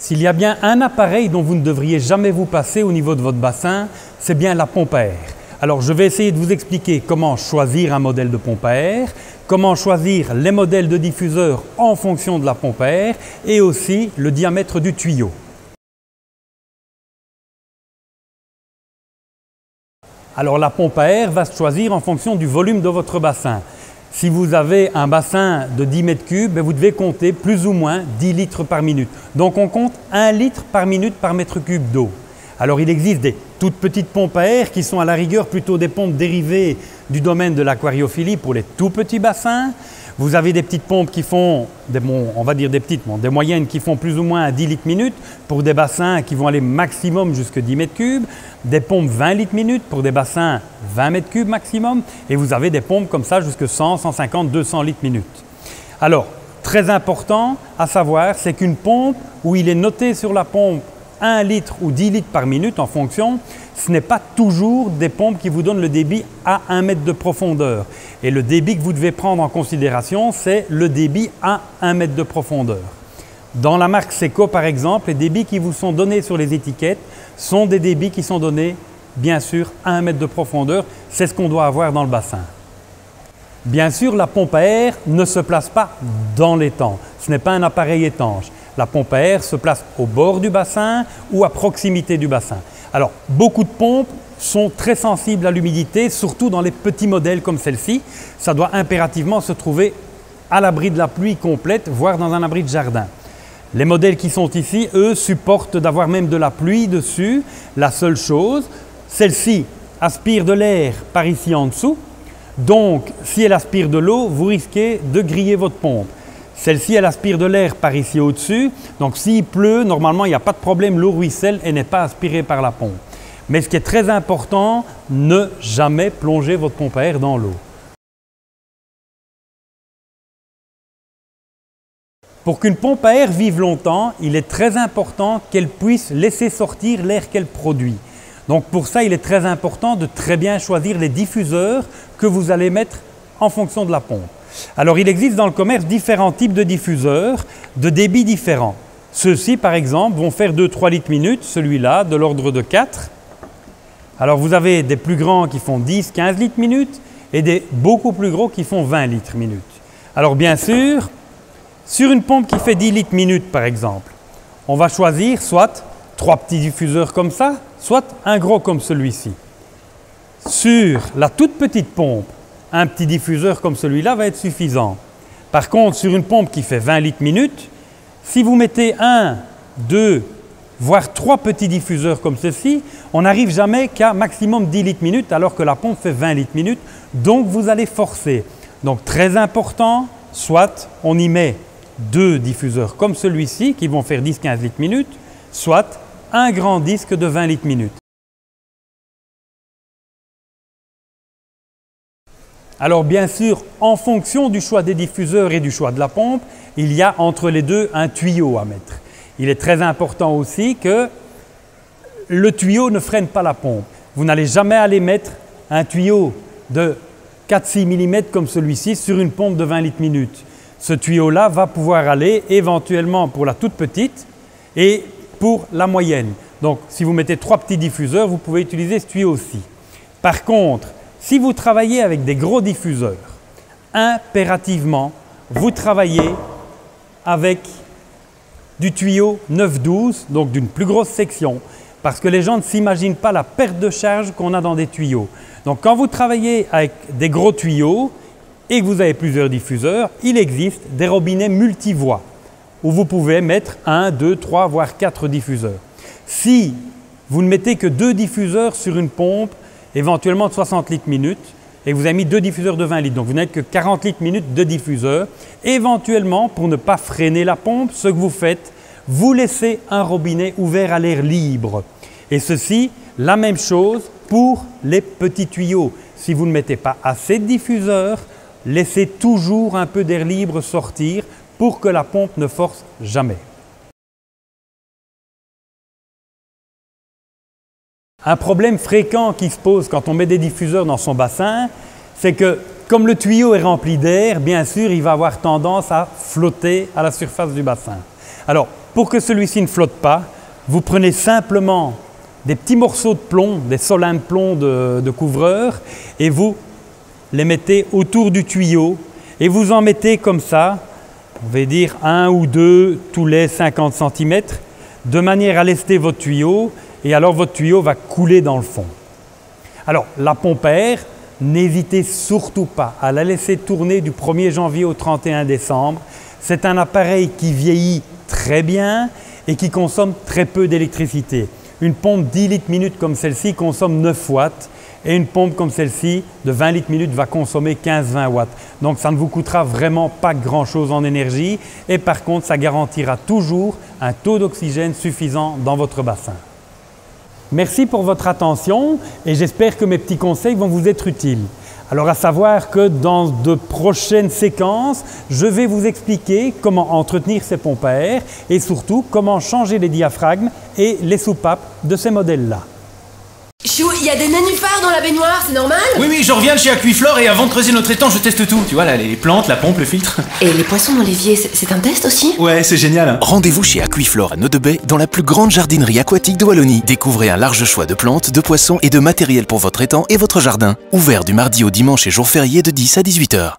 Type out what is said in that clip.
S'il y a bien un appareil dont vous ne devriez jamais vous passer au niveau de votre bassin, c'est bien la pompe à air. Alors je vais essayer de vous expliquer comment choisir un modèle de pompe à air, comment choisir les modèles de diffuseurs en fonction de la pompe à air et aussi le diamètre du tuyau. Alors la pompe à air va se choisir en fonction du volume de votre bassin. Si vous avez un bassin de 10 mètres cubes, vous devez compter plus ou moins 10 litres par minute. Donc on compte 1 litre par minute par mètre cube d'eau. Alors il existe des toutes petites pompes à air qui sont à la rigueur plutôt des pompes dérivées du domaine de l'aquariophilie pour les tout petits bassins. Vous avez des petites pompes qui font, des moyennes qui font plus ou moins 10 litres minute pour des bassins qui vont aller maximum jusqu'à 10 mètres cubes. Des pompes 20 litres minute pour des bassins 20 mètres cubes maximum. Et vous avez des pompes comme ça jusqu'à 100, 150, 200 litres minute. Alors, très important à savoir, c'est qu'une pompe où il est noté sur la pompe 1 litre ou 10 litres par minute en fonction, ce n'est pas toujours des pompes qui vous donnent le débit à 1 mètre de profondeur. Et le débit que vous devez prendre en considération, c'est le débit à 1 mètre de profondeur. Dans la marque Seco, par exemple, les débits qui vous sont donnés sur les étiquettes sont des débits qui sont donnés, bien sûr, à 1 mètre de profondeur. C'est ce qu'on doit avoir dans le bassin. Bien sûr, la pompe à air ne se place pas dans l'étang. Ce n'est pas un appareil étanche. La pompe à air se place au bord du bassin ou à proximité du bassin. Alors, beaucoup de pompes sont très sensibles à l'humidité, surtout dans les petits modèles comme celle-ci. Ça doit impérativement se trouver à l'abri de la pluie complète, voire dans un abri de jardin. Les modèles qui sont ici, eux, supportent d'avoir même de la pluie dessus. La seule chose, celle-ci aspire de l'air par ici en dessous. Donc, si elle aspire de l'eau, vous risquez de griller votre pompe. Celle-ci, elle aspire de l'air par ici au-dessus. Donc, s'il pleut, normalement, il n'y a pas de problème, l'eau ruisselle et n'est pas aspirée par la pompe. Mais ce qui est très important, ne jamais plonger votre pompe à air dans l'eau. Pour qu'une pompe à air vive longtemps, il est très important qu'elle puisse laisser sortir l'air qu'elle produit. Donc, pour ça, il est très important de très bien choisir les diffuseurs que vous allez mettre en fonction de la pompe. Alors, il existe dans le commerce différents types de diffuseurs de débits différents. Ceux-ci, par exemple, vont faire 2-3 litres minute, celui-là, de l'ordre de 4. Alors, vous avez des plus grands qui font 10-15 litres minute et des beaucoup plus gros qui font 20 litres minute. Alors, bien sûr, sur une pompe qui fait 10 litres minute, par exemple, on va choisir soit 3 petits diffuseurs comme ça, soit un gros comme celui-ci. Sur la toute petite pompe, un petit diffuseur comme celui-là va être suffisant. Par contre, sur une pompe qui fait 20 litres minute, si vous mettez 1, 2, voire 3 petits diffuseurs comme ceci, on n'arrive jamais qu'à maximum 10 litres minute alors que la pompe fait 20 litres minute. Donc, vous allez forcer. Donc, très important, soit on y met 2 diffuseurs comme celui-ci qui vont faire 10-15 litres minute, soit un grand disque de 20 litres minute. Alors bien sûr, en fonction du choix des diffuseurs et du choix de la pompe, il y a entre les deux un tuyau à mettre. Il est très important aussi que le tuyau ne freine pas la pompe. Vous n'allez jamais aller mettre un tuyau de 4-6 mm comme celui-ci sur une pompe de 20 litres minute. Ce tuyau-là va pouvoir aller éventuellement pour la toute petite et pour la moyenne. Donc si vous mettez 3 petits diffuseurs, vous pouvez utiliser ce tuyau aussi. Par contre, si vous travaillez avec des gros diffuseurs, impérativement, vous travaillez avec du tuyau 9-12, donc d'une plus grosse section, parce que les gens ne s'imaginent pas la perte de charge qu'on a dans des tuyaux. Donc quand vous travaillez avec des gros tuyaux et que vous avez plusieurs diffuseurs, il existe des robinets multivoies où vous pouvez mettre 1, 2, 3, voire 4 diffuseurs. Si vous ne mettez que 2 diffuseurs sur une pompe, éventuellement de 60 litres minute, et vous avez mis 2 diffuseurs de 20 litres, donc vous n'avez que 40 litres minute de diffuseurs. Éventuellement, pour ne pas freiner la pompe, ce que vous faites, vous laissez un robinet ouvert à l'air libre. Et ceci, la même chose pour les petits tuyaux. Si vous ne mettez pas assez de diffuseurs, laissez toujours un peu d'air libre sortir pour que la pompe ne force jamais. Un problème fréquent qui se pose quand on met des diffuseurs dans son bassin, c'est que comme le tuyau est rempli d'air, bien sûr, il va avoir tendance à flotter à la surface du bassin. Alors, pour que celui-ci ne flotte pas, vous prenez simplement des petits morceaux de plomb, des solins de plomb de couvreur, et vous les mettez autour du tuyau, et vous en mettez comme ça, on va dire 1 ou 2 tous les 50 cm, de manière à lester votre tuyau, et alors votre tuyau va couler dans le fond. Alors, la pompe à air, n'hésitez surtout pas à la laisser tourner du 1er janvier au 31 décembre. C'est un appareil qui vieillit très bien et qui consomme très peu d'électricité. Une pompe 10 litres minute comme celle-ci consomme 9 watts et une pompe comme celle-ci de 20 litres minute va consommer 15-20 watts. Donc ça ne vous coûtera vraiment pas grand-chose en énergie et par contre ça garantira toujours un taux d'oxygène suffisant dans votre bassin. Merci pour votre attention et j'espère que mes petits conseils vont vous être utiles. Alors à savoir que dans de prochaines séquences, je vais vous expliquer comment entretenir ces pompes à air et surtout comment changer les diaphragmes et les soupapes de ces modèles-là. Chou, il y a des nénuphars dans la baignoire, c'est normal? Oui, je reviens de chez Aquiflore et avant de creuser notre étang, je teste tout. Tu vois, là, les plantes, la pompe, le filtre. Et les poissons dans l'évier, c'est un test aussi? Ouais, c'est génial. Rendez-vous chez Aquiflore à Nœud-de-Bay, dans la plus grande jardinerie aquatique de Wallonie. Découvrez un large choix de plantes, de poissons et de matériel pour votre étang et votre jardin. Ouvert du mardi au dimanche et jours fériés de 10 à 18 h.